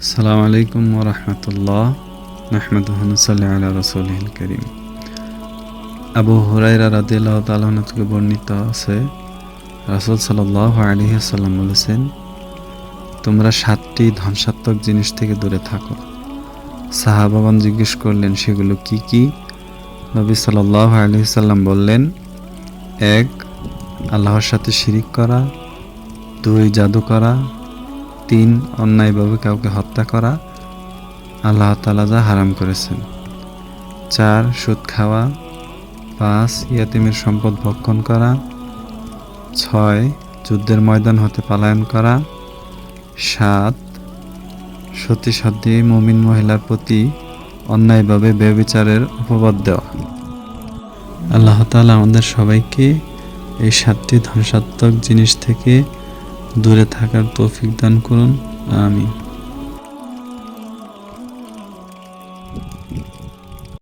আসসালামু আলাইকুম ওয়া রাহমাতুল্লাহ। নাহমাদুহু ওয়া নুসাল্লি আলা রাসূলিল কারীম। আবু হুরায়রা রাদিয়াল্লাহু তাআলা আনহু থেকে বর্ণিত আছে, রাসূল সাল্লাল্লাহু আলাইহি ওয়াসাল্লাম বলেছেন, তোমরা 7টি ধ্বংসাত্মক জিনিস থেকে দূরে থাকো। সাহাবাগণ জিজ্ঞেস করলেন, সেগুলো কি কি? নবী সাল্লাল্লাহু আলাইহি ওয়াসাল্লাম বললেন, 1. আল্লাহর সাথে শিরিক করা, 2. জাদু করা, 3. অন্যায়ভাবে কাউকে হত্যা করা, আল্লাহ তাআলা যা হারাম করেছেন, 4. সুদ খাওয়া, 5. ইয়াতীমের সম্পদ ভক্ষণ করা, 6. যুদ্ধের ময়দান হতে পলায়ন করা, 7. সতী মুমিন মহিলার প্রতি অন্যায়ভাবে ব্যভিচারের অপবাদ দেওয়া। আল্লাহ তাআলা আমাদের সবাইকে এই 7টি ধ্বংসাত্মক জিনিস থেকে দূরে থাকার তৌফিক দান করুন। আমিন।